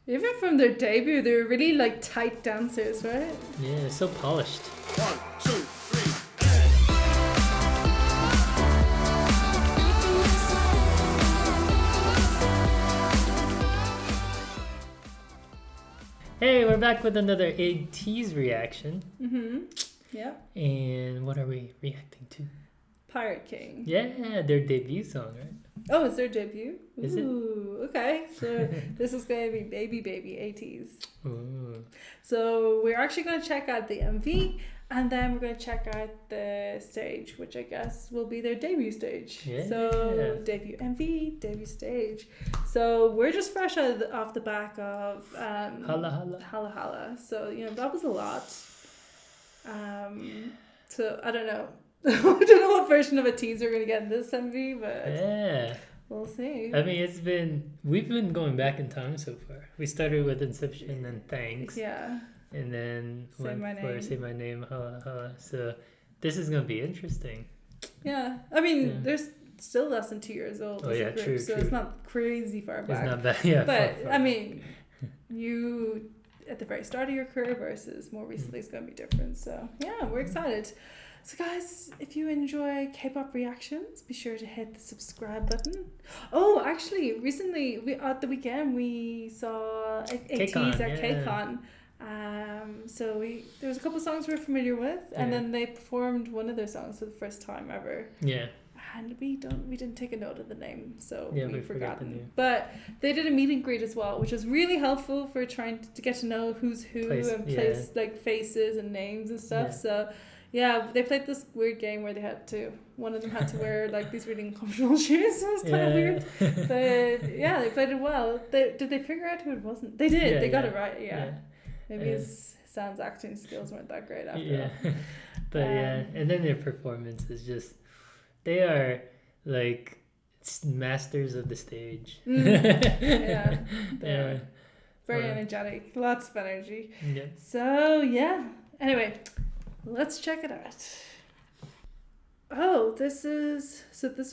Even from their debut, they were really like tight dancers, right? Yeah, so polished. 1, 2, 3. Hey, we're back with another Ateez reaction. Yeah. And what are we reacting to? Pirate King. Yeah, their debut song, right? Oh, it's their debut? Is it? Ooh, okay. So this is going to be Baby Ateez. Ooh. So we're actually going to check out the MV and then we're going to check out the stage, which I guess will be their debut stage. Yeah. So debut MV, debut stage. So we're just fresh off the back of Holla Holla. Holla Holla. So, you know, that was a lot. So I don't know. I don't know what version of Ateez we're going to get in this MV, but Yeah. we'll see. I mean, we've been going back in time so far. We started with Inception and Thanxx. Yeah. And then Say went My for Name. Say My Name, Holla Holla. So this is going to be interesting. Yeah. I mean, Yeah. there's still less than 2 years old Oh, as yeah, a group, true, so true. it's not crazy far back. It's not bad. Yeah. But far. I mean, you at the very start of your career versus more recently is going to be different. So yeah, we're excited. So guys, if you enjoy K-pop reactions, be sure to hit the subscribe button. Oh, actually, recently at the weekend we saw Ateez at KCON. So there was a couple of songs we were familiar with, and then they performed one of their songs for the first time ever. Yeah. And we didn't take a note of the name, so Yeah, we we've forgot the forgotten. name. But they did a meet and greet as well, which was really helpful for trying to get to know who's who and place like faces and names and stuff. Yeah. So yeah, they played this weird game where one of them had to wear like these really uncomfortable shoes. It was kind of weird, but yeah, they played it well. Did they figure out who it wasn't? They did. Yeah, They got it right. Yeah. Yeah. Maybe his sounds acting skills weren't that great after all. But and then their performance is just, they are like masters of the stage. Yeah, Yeah. very energetic, lots of energy. Yeah. So yeah, anyway, let's check it out. Oh, this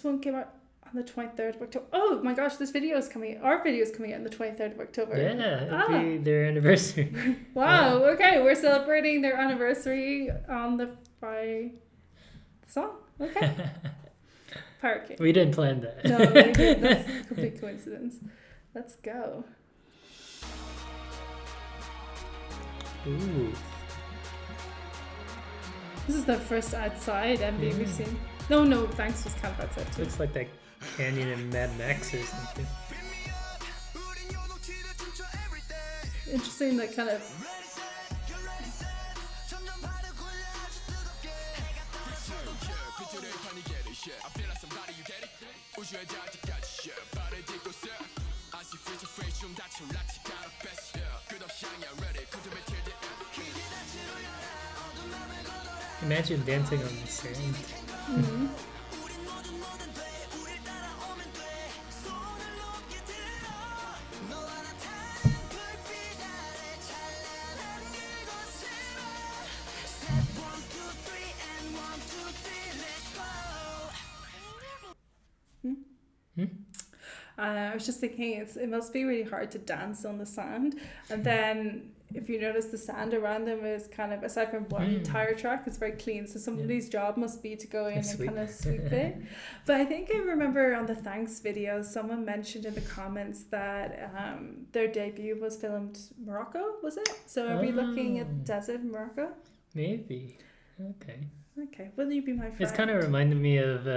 one came out on the 23rd of October. Oh my gosh, our video is coming out on the 23rd of October. Yeah, it'll be their anniversary. Wow, okay, we're celebrating their anniversary on the song. Okay. Pirate King. We didn't plan that. No, we didn't. That's a complete coincidence. Let's go. Ooh. This is the first outside MV we've seen. No, Thanxx was kind of outside too. Looks like that canyon in Mad Max or something. Interesting, that kind of. Imagine dancing on the sand. Mm-hmm. I was just thinking it must be really hard to dance on the sand, and then if you notice the sand around them is kind of, aside from one tire track, it's very clean, so somebody's job must be to go in and kind of sweep it. But I think I remember on the Thanxx video someone mentioned in the comments that their debut was filmed Morocco, was it? So are we looking at desert Morocco? Maybe. Okay. Will you be my friend? It's kind of reminded me of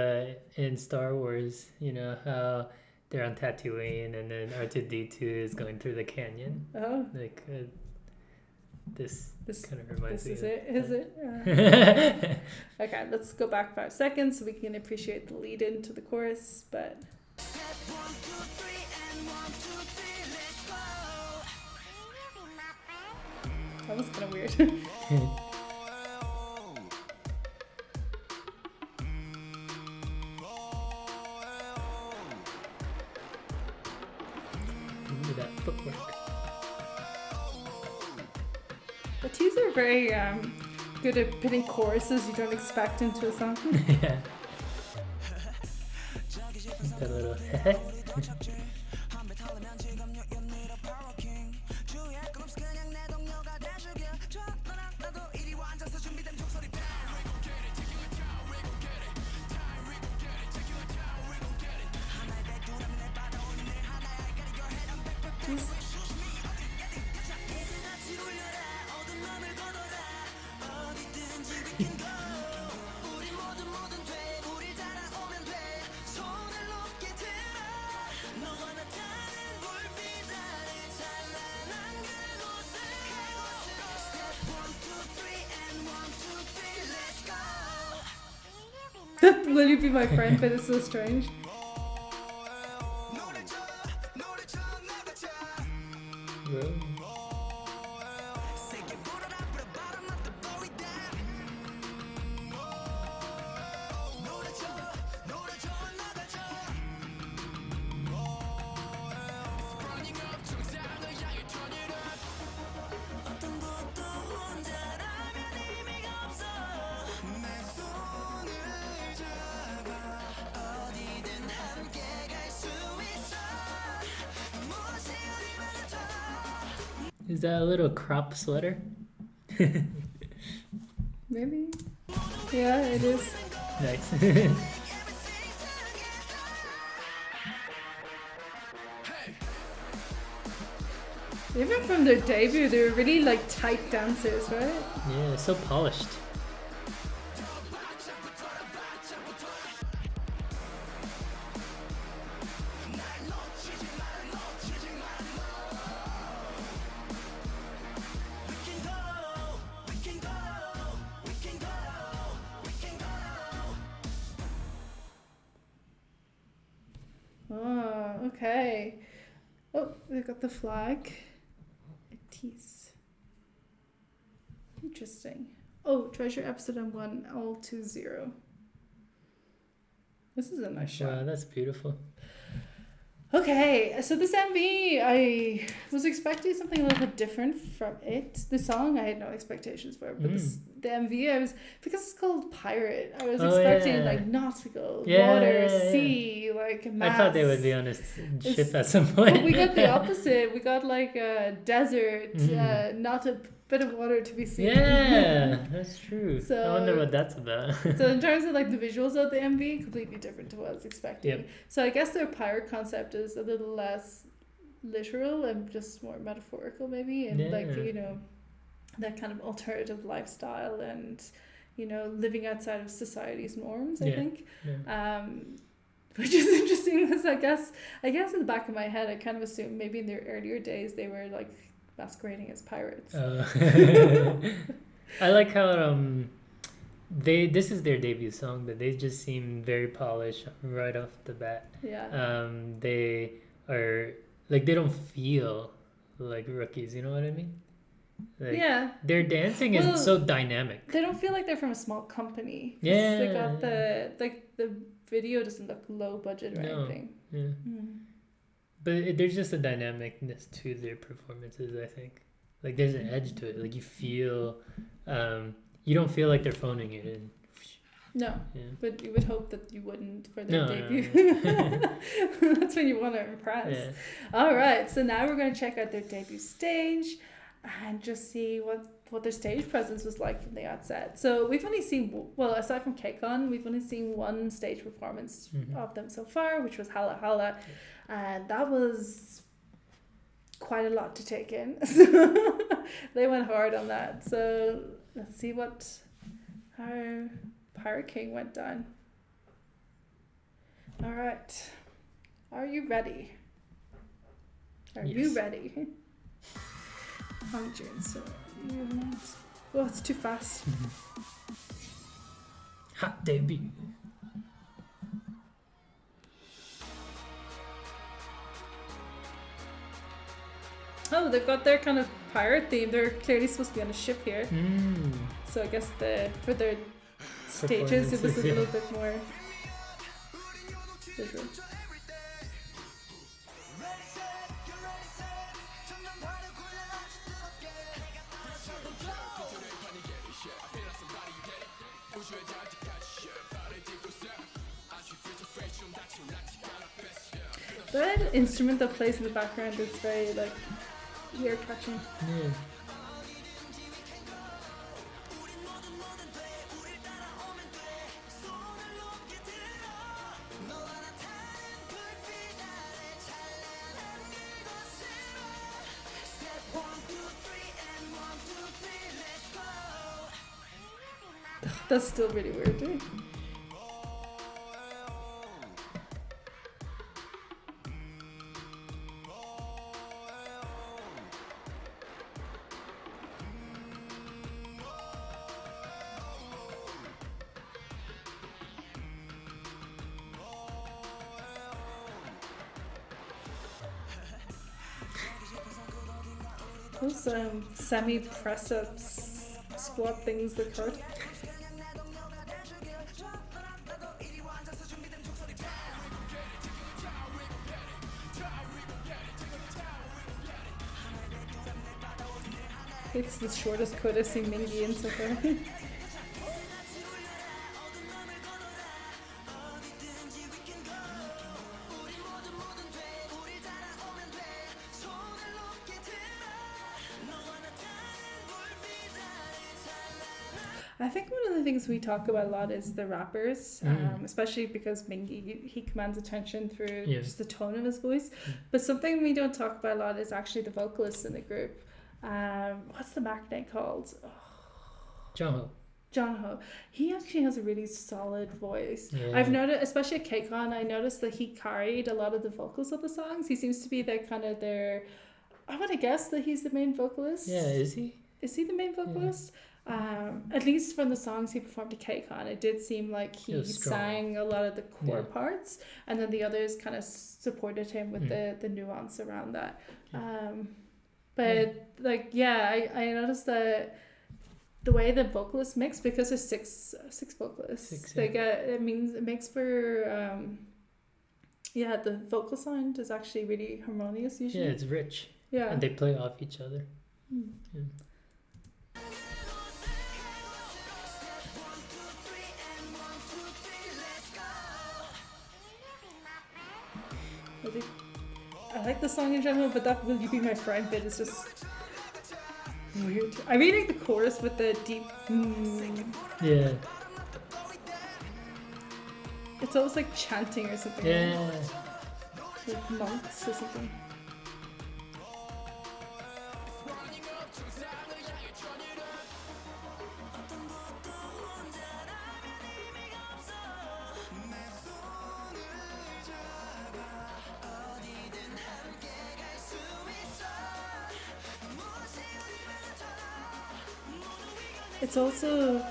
in Star Wars, you know, how they're on Tatooine and then R2-D2 is going through the canyon. Oh. Like this kind of reminds me of it? Is it? Okay, let's go back 5 seconds so we can appreciate the lead into the chorus, but... That was kind of weird. that footwork. Ateez are very good at putting choruses you don't expect into a song. Yeah. That little He's- Will you be my friend? But it's so strange. Bro. Is that a little crop sweater? Maybe. Yeah, it is. Nice. Even from their debut, they were really like tight dancers, right? Yeah, so polished. Oh, okay. Oh, they got the flag. Ateez. Interesting. Oh, Treasure Episode 1, allllllll. This is a nice shot. Wow, that's beautiful. Okay, so this MV, I was expecting something a little bit different from it. The song, I had no expectations for, but the MV, I was, because it's called Pirate, I was expecting yeah. like nautical, Yeah, water, yeah. sea, like mass. I thought they would be on a ship It's- at some point. But we got the opposite. We got like a desert, not a bit of water to be seen. Yeah, that's true. So- I wonder what that's about. So in terms of like the visuals of the MV, completely different to what I was expecting. Yep. So I guess their pirate concept is a little less literal and just more metaphorical maybe, and like, Yeah. you know, that kind of alternative lifestyle and, you know, living outside of society's norms, I Yeah. think. Yeah. Which is interesting because I guess in the back of my head I kind of assumed maybe in their earlier days they were like masquerading as pirates. I like how this is their debut song, but they just seem very polished right off the bat. Yeah. They are like, they don't feel like rookies, you know what I mean? Like, Yeah. their dancing is Well, so dynamic. They don't feel like they're from a small company. 'Cause Yeah. They got the video doesn't look low budget or No. anything. Yeah. But there's just a dynamicness to their performances, I think. Like, there's an edge to it. Like, you feel, you don't feel like they're phoning it in. No. Yeah. But you would hope that you wouldn't for their No, debut. no. That's when you want to impress. Yeah. All right, so now we're going to check out their debut stage and just see what their stage presence was like from the outset. So we've only seen, well, aside from KCON, we've only seen one stage performance of them so far, which was Hala Hala, and that was quite a lot to take in. So they went hard on that. So let's see how Pirate King went down. All right, are you ready? Are you Yes. ready? I'm June, so oh, it's too fast. Hot debut. Oh, they've got their kind of pirate theme. They're clearly supposed to be on a ship here. So I guess for their stages it was a Performances, yeah. little bit more visual. That instrument that plays in the background is very like ear catching. Yeah. That's still really weird, too. Those semi press ups squat things look hard. It's the shortest quote I've seen Mingy in so far. I think one of the things we talk about a lot is the rappers, especially because Mingy, he commands attention through just the tone of his voice. But something we don't talk about a lot is actually the vocalists in the group. What's the Mac called? Oh. John Ho. He actually has a really solid voice. Yeah. I've noticed, especially at KCON, I noticed that he carried a lot of the vocals of the songs. He seems to be I would guess that he's the main vocalist. Yeah, is he? Is he the main vocalist? Yeah. At least from the songs he performed at KCON, it did seem like he sang a lot of the core parts, and then the others kind of supported him with the nuance around that. I noticed that the way the vocalists mix, because there's six vocalists, it makes for the vocal sound is actually really harmonious usually. Yeah, it's rich. Yeah, and they play off each other. Yeah. I like the song in general, but that "Will You Be My Friend" bit is just weird. I really like the chorus with the deep. Yeah. It's almost like chanting or something. Yeah. Like monks or something. It's also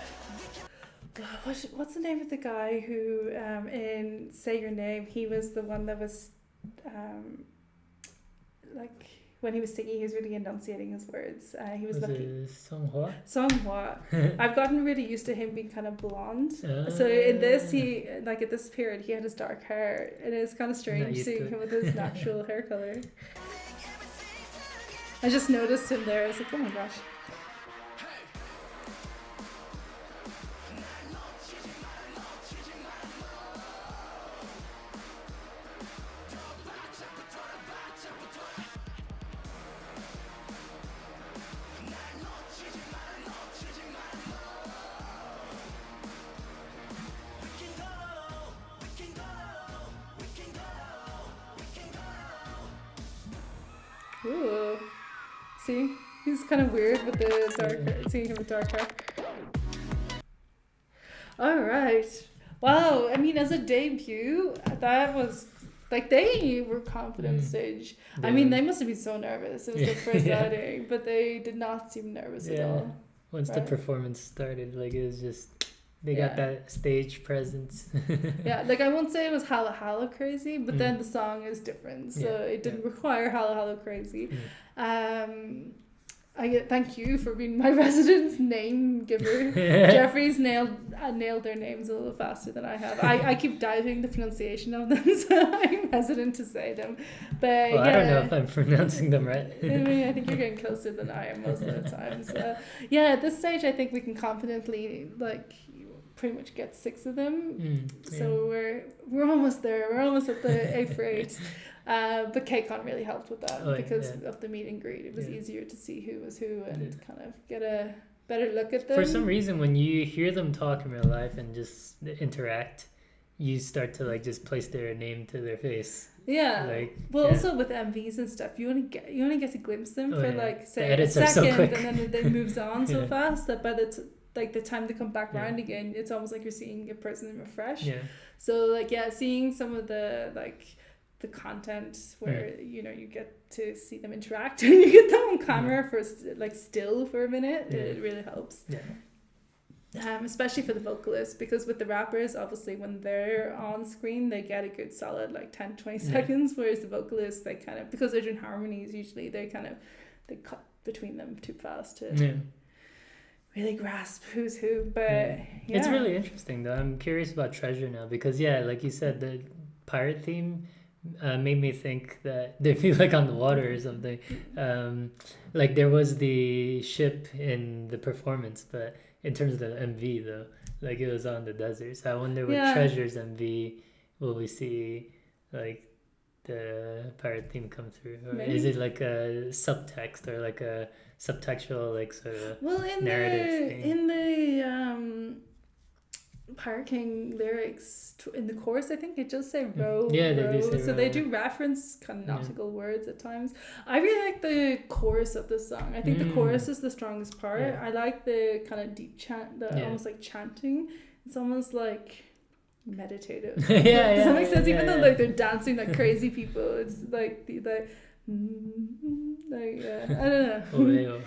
what's the name of the guy who in Say Your Name, he was the one that was like when he was singing, he was really enunciating his words. He was lucky. Songhua. I've gotten really used to him being kind of blonde. So in this, he at this period, he had his dark hair, and it's kind of strange seeing him with his natural hair color. I just noticed him there. I was like, oh my gosh. Ooh. See? He's kind of weird with the dark hair. Seeing him with dark hair. Alright. Wow. I mean, as a debut, that was... Like, they were confident on stage. Yeah. I mean, they must have been so nervous. It was their first outing, but they did not seem nervous at all. Once the performance started, like, it was just... They got that stage presence. Like I won't say it was Halla Halla Crazy, but then the song is different, so it didn't require Halla Halla Crazy. Thank you for being my resident name giver. Jeffrey's nailed their names a little faster than I have. I keep doubting the pronunciation of them, so I'm hesitant to say them. But I don't know if I'm pronouncing them right. I mean, I think you're getting closer than I am most of the time. So at this stage, I think we can confidently pretty much get 6 of them. So we're almost there. We're almost at the A for 8. But KCON really helped with that because of the meet and greet. It was easier to see who was who and kind of get a better look at them. For some reason, when you hear them talk in real life and just interact, you start to just place their name to their face. Yeah. Also with MVs and stuff, you only get to glimpse them for say a second, and then they moves on so fast that by the like the time they come back Yeah. around again, it's almost like you're seeing a person refresh. Yeah. So like seeing some of the the content where you know you get to see them interact and you get them on camera for like still for a minute, it really helps. Yeah. Especially for the vocalists, because with the rappers, obviously when they're on screen they get a good solid like 10-20 seconds, whereas the vocalists, they kind of, because they're doing harmonies, usually they cut between them too fast to really grasp who's who. But It's really interesting though. I'm curious about Treasure now because like you said, the pirate theme made me think that they feel like on the water or something. Like there was the ship in the performance, but in terms of the MV though, like it was on the desert. So I wonder with Treasure's MV, will we see like the pirate theme come through, or is it like a subtext or like a subtextual like sort of narrative thing? In the Pirate King lyrics in the chorus, I think it does say row. Yeah, they row. do say So row. they do reference kind of nautical words at times. I really like the chorus of the song. I think the chorus is the strongest part. Yeah. I like the kind of deep chant, almost like chanting. It's almost like meditative. Does that make sense? Even though like they're dancing like crazy people, it's like I don't know.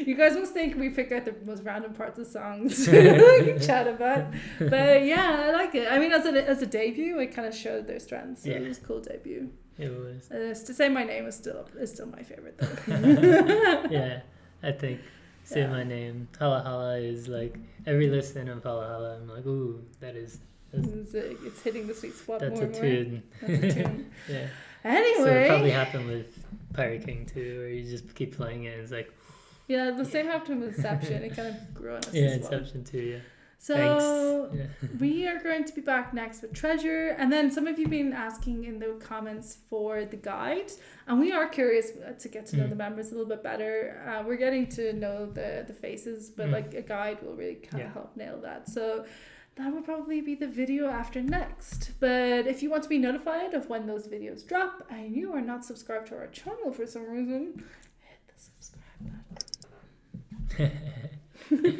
You guys must think we pick out the most random parts of songs to chat about, but yeah, I like it. I mean, as a debut, it kind of showed their strengths. So it was a cool debut. It was. To Say My Name is still my favorite though. Yeah, I think Say My Name, Hala Hala is like every listen of Hala Hala, I'm like, ooh, it's hitting the sweet spot. That's more a and tune. more. That's a tune. Yeah. Anyway, So it probably happened with Pirate King too, where you just keep playing it and it's like, the same happened with Inception. It kind of grew on us. yeah, as well. Inception too, yeah. So Thanks. we are going to be back next with Treasure, and then some of you have been asking in the comments for the guide, and we are curious to get to know the members a little bit better. We're getting to know the faces, but like a guide will really kind of help nail that. So that will probably be the video after next. But if you want to be notified of when those videos drop and you are not subscribed to our channel for some reason, hit the subscribe button.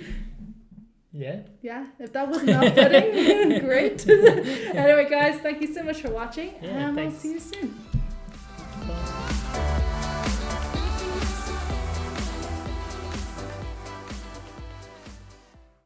Yeah, if that wasn't off-putting, great. Anyway, guys, thank you so much for watching, and we'll see you soon.